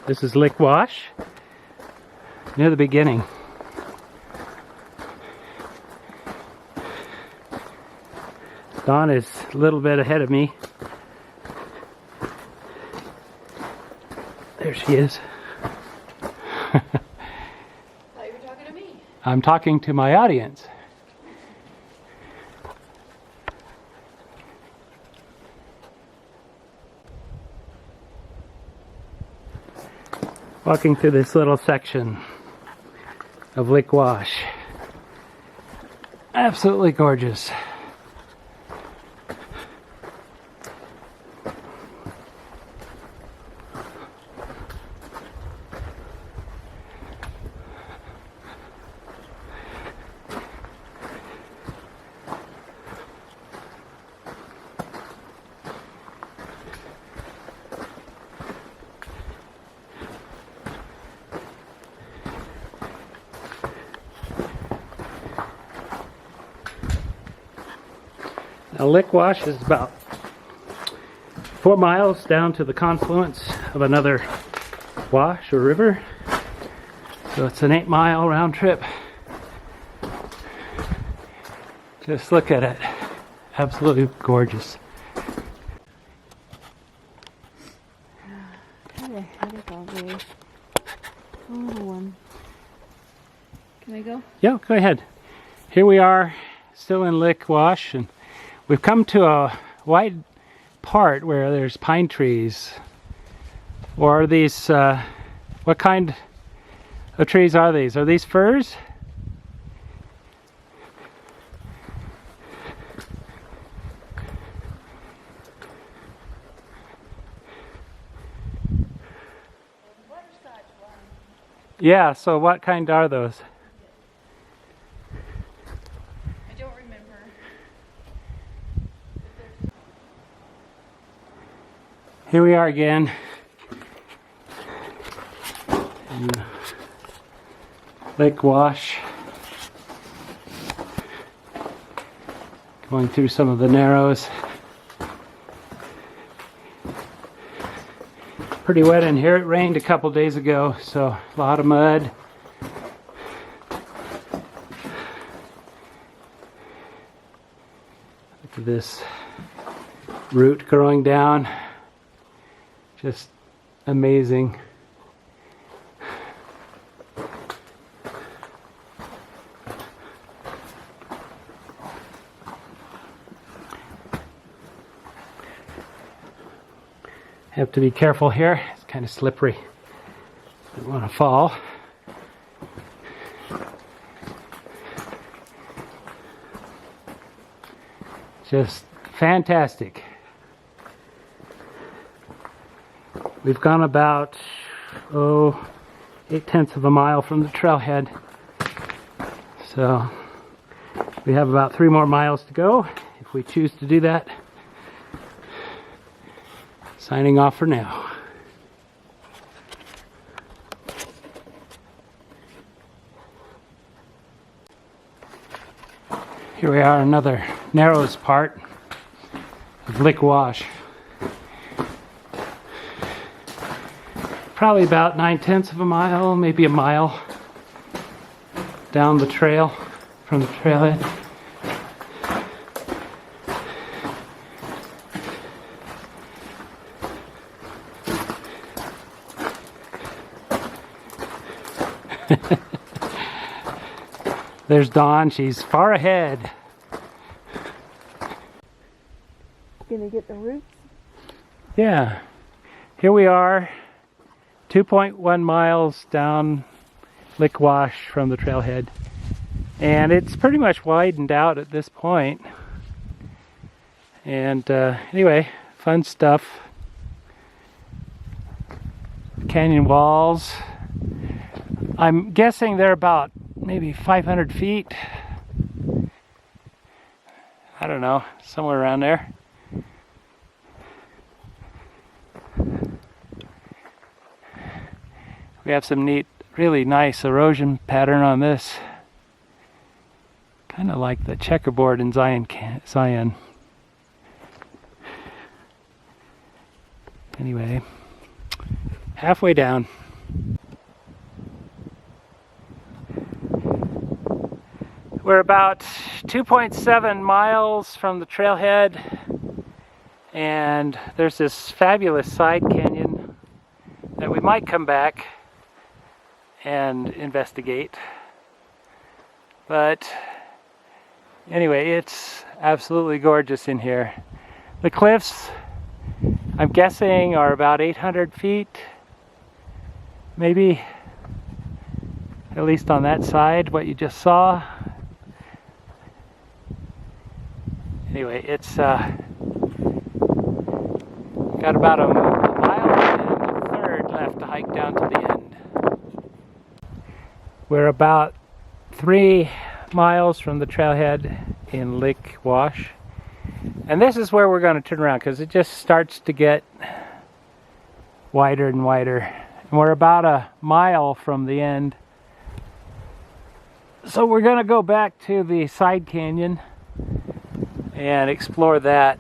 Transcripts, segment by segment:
This is Lick Wash, near the beginning. Dawn is a little bit ahead of me. There she is. Thought you were talking to me. I'm talking to my audience. Walking through this little section of Lick Wash. Absolutely gorgeous. Now, Lick Wash is about 4 miles down to the confluence of another wash or river. So it's an 8-mile round trip. Just look at it. Absolutely gorgeous. Can I go? Yeah, go ahead. Here we are, still in Lick Wash, and we've come to a wide part where there's pine trees. Or are these, what kind of trees are these? Are these firs? Yeah, so what kind are those? I don't remember. Here we are again. Lick Wash. Going through some of the narrows. Pretty wet in here. It rained a couple days ago, so a lot of mud. Look at this root growing down. Just amazing. Have to be careful here. It's kind of slippery. Don't want to fall. Just fantastic. We've gone about 8/10 of a mile from the trailhead. So we have about 3 more miles to go if we choose to do that. Signing off for now. Here we are, another narrows part of Lick Wash. Probably about 9/10 of a mile, maybe a mile down the trail from the trailhead. There's Dawn, she's far ahead. Gonna get the roots? Yeah. Here we are, 2.1 miles down Lick Wash from the trailhead. And it's pretty much widened out at this point. And anyway, fun stuff. Canyon walls. I'm guessing they're about maybe 500 feet. I don't know, somewhere around there. We have some neat, really nice erosion pattern on this. Kind of like the checkerboard in Zion. Anyway, halfway down. We're about 2.7 miles from the trailhead, and there's this fabulous side canyon that we might come back and investigate. But anyway, it's absolutely gorgeous in here. The cliffs, I'm guessing, are about 800 feet, maybe, at least on that side, what you just saw. Anyway, it's got about a mile and a third left to hike down to the end. We're about 3 miles from the trailhead in Lick Wash. And this is where we're going to turn around because it just starts to get wider and wider. And we're about a mile from the end. So we're going to go back to the side canyon and explore that.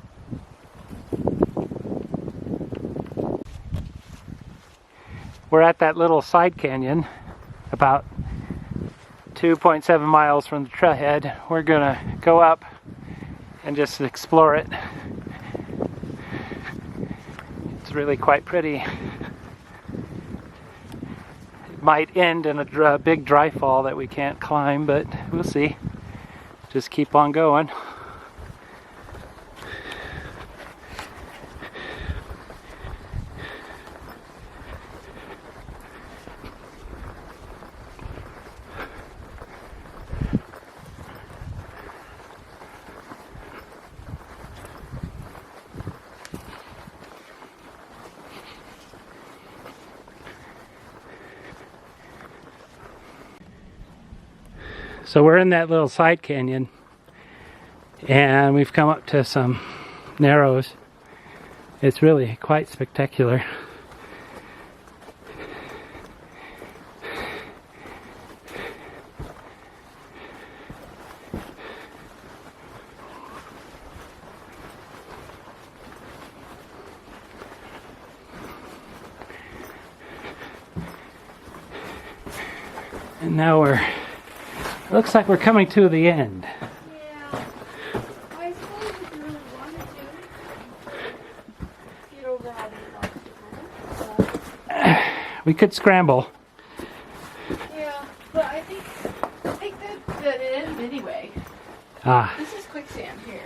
We're at that little side canyon, about 2.7 miles from the trailhead. We're gonna go up and just explore it. It's really quite pretty. It might end in a big dry fall that we can't climb, but we'll see. Just keep on going. So we're in that little side canyon, and we've come up to some narrows. It's really quite spectacular. And now looks like we're coming to the end. Yeah. I suppose if you really wanted to get over having obstacles. We could scramble. Yeah, but I think that it ends anyway. Ah, This is quicksand here.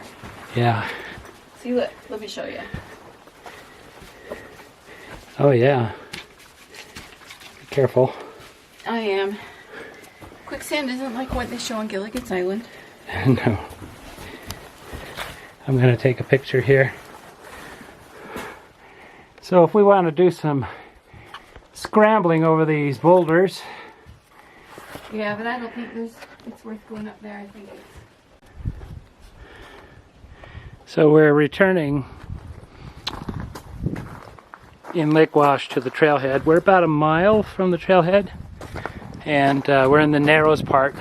yeah. See, look, let me show you. Oh, yeah. Be careful. I am. Quicksand isn't like what they show on Gilligan's Island. No. I'm going to take a picture here. So if we want to do some scrambling over these boulders. Yeah, but I don't think it's worth going up there. I think it's... So we're returning in Lake Wash to the trailhead. We're about a mile from the trailhead, and we're in the narrows part.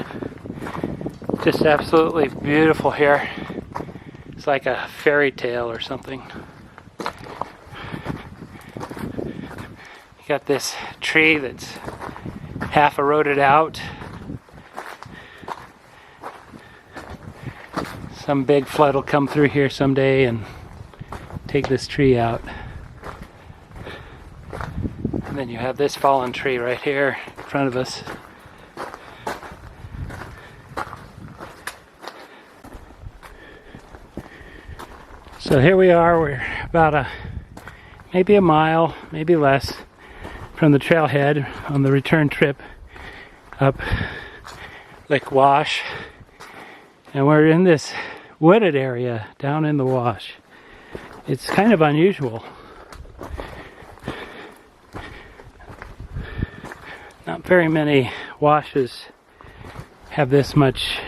Just absolutely beautiful here. It's like a fairy tale or something. You got this tree that's half eroded out. Some big flood will come through here someday and take this tree out. And then you have this fallen tree right here in front of us. So here we are, we're about maybe a mile, maybe less, from the trailhead on the return trip up Lake Wash. And we're in this wooded area down in the wash. It's kind of unusual. Not very many washes have this much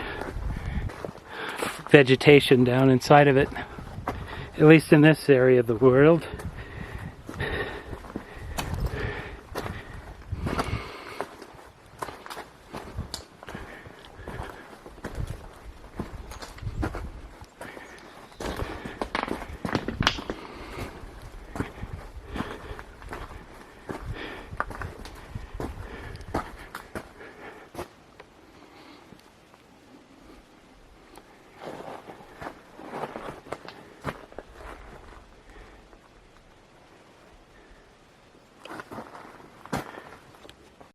vegetation down inside of it, at least in this area of the world.